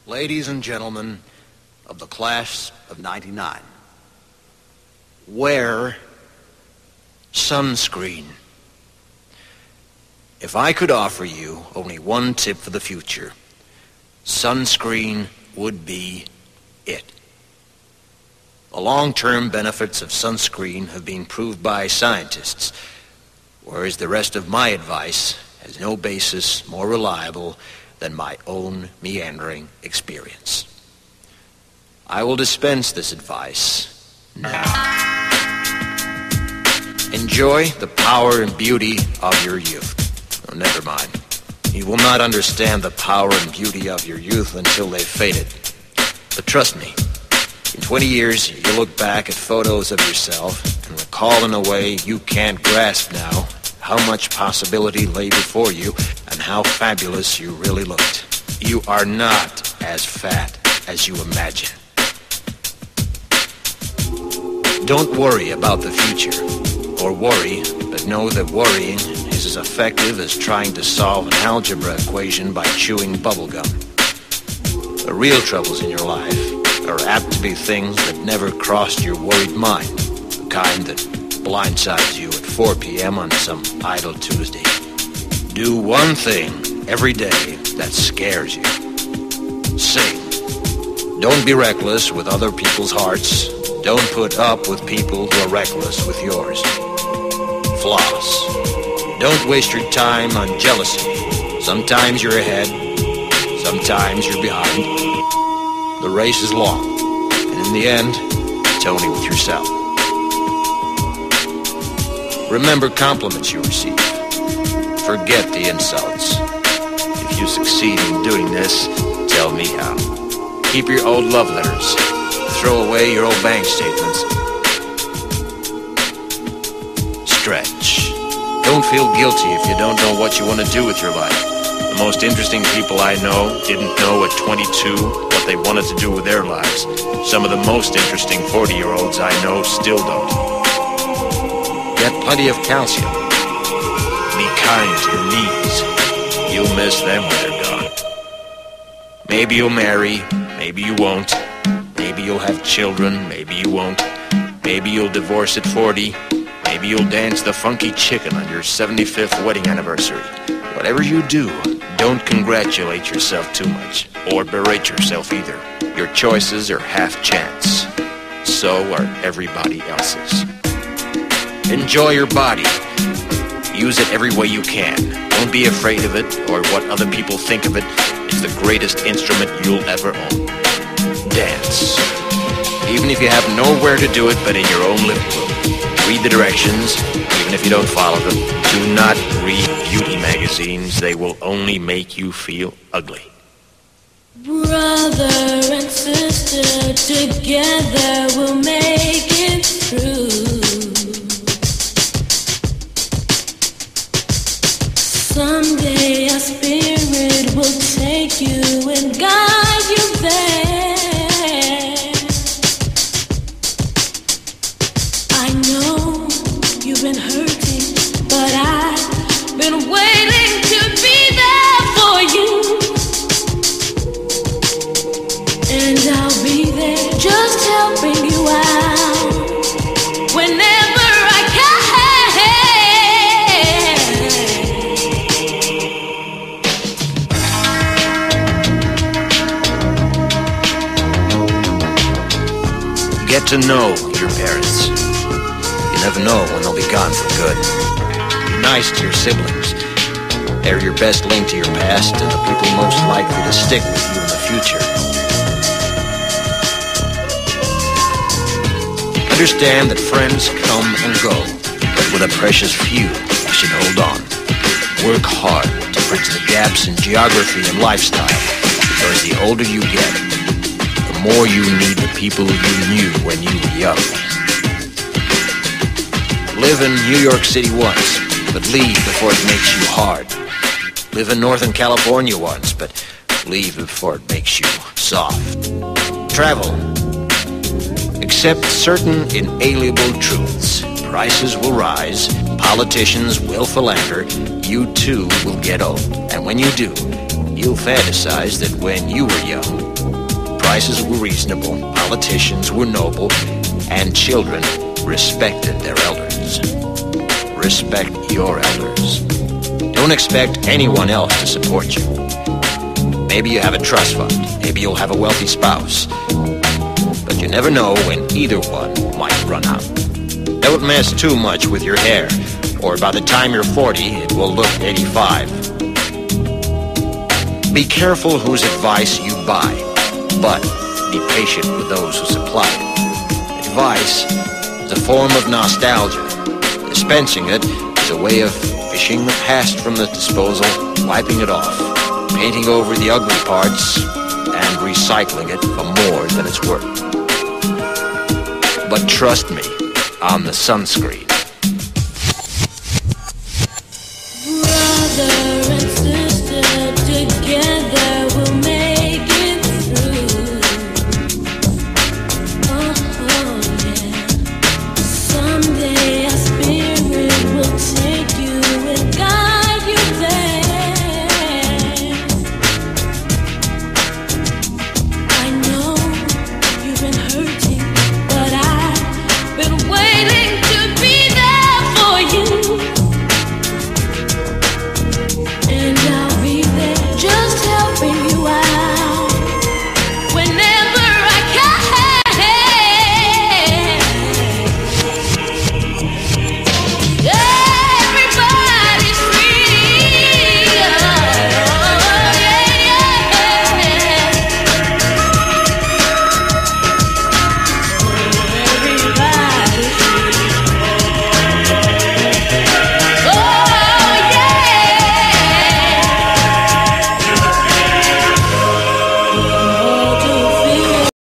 Ladies and gentlemen of the class of 99, wear sunscreen. If I could offer you only one tip for the future, sunscreen would be it. The long-term benefits of sunscreen have been proved by scientists, whereas the rest of my advice has no basis more reliable than my own meandering experience. I will dispense this advice now. Enjoy the power and beauty of your youth. Oh, never mind. You will not understand the power and beauty of your youth until they've faded. But trust me, in 20 years, you'll look back at photos of yourself and recall in a way you can't grasp now how much possibility lay before you and how fabulous you really looked. You are not as fat as you imagine. Don't worry about the future, or worry, but know that worrying is as effective as trying to solve an algebra equation by chewing bubblegum. The real troubles in your life are apt to be things that never crossed your worried mind, the kind that blindsides you at 4 p.m. on some idle Tuesday. Do one thing every day that scares you. Sing. Don't be reckless with other people's hearts. Don't put up with people who are reckless with yours. Floss. Don't waste your time on jealousy. Sometimes you're ahead, sometimes you're behind. The race is long, and in the end, it's only with yourself. Remember compliments you receive. Forget the insults. If you succeed in doing this, tell me how. Keep your old love letters. Throw away your old bank statements. Stretch. Don't feel guilty if you don't know what you want to do with your life. The most interesting people I know didn't know at 22 what they wanted to do with their lives. Some of the most interesting 40-year-olds I know still don't. Get plenty of calcium. Be kind to your knees. You'll miss them when they're gone. Maybe you'll marry, maybe you won't. Maybe you'll have children, maybe you won't. Maybe you'll divorce at 40. Maybe you'll dance the funky chicken on your 75th wedding anniversary. Whatever you do, don't congratulate yourself too much, or berate yourself either. Your choices are half chance. So are everybody else's. Enjoy your body. Use it every way you can. Don't be afraid of it or what other people think of it. It's the greatest instrument you'll ever own. Dance. Even if you have nowhere to do it but in your own living room. Read the directions, even if you don't follow them. Do not read beauty magazines. They will only make you feel ugly. Brother and sister, together we'll make it through. Someday our spirit will take you and guide you there. I know you've been hurting, but I've been waiting to be there for you. And I'll be there just helping you out whenever I can. Get to know your parents. You never know when they'll be gone for good. Be nice to your siblings. They're your best link to your past and the people most likely to stick with you in the future. Understand that friends come and go, but with a precious few, you should hold on. Work hard to bridge the gaps in geography and lifestyle, because the older you get, the more you need the people you knew when you were young. Live in New York City once, but leave before it makes you hard. Live in Northern California once, but leave before it makes you soft. Travel. Accept certain inalienable truths. Prices will rise, politicians will philander, you too will get old. And when you do, you'll fantasize that when you were young, prices were reasonable, politicians were noble, and children respected their elders. Respect your elders. Don't expect anyone else to support you. Maybe you have a trust fund. Maybe you'll have a wealthy spouse. But you never know when either one might run out. Don't mess too much with your hair, or by the time you're 40, it will look 85. Be careful whose advice you buy, but be patient with those who supply it. Advice is a form of nostalgia. Dispensing it is a way of fishing the past from the disposal, wiping it off, painting over the ugly parts, and recycling it for more than it's worth. But trust me on the sunscreen. Brother.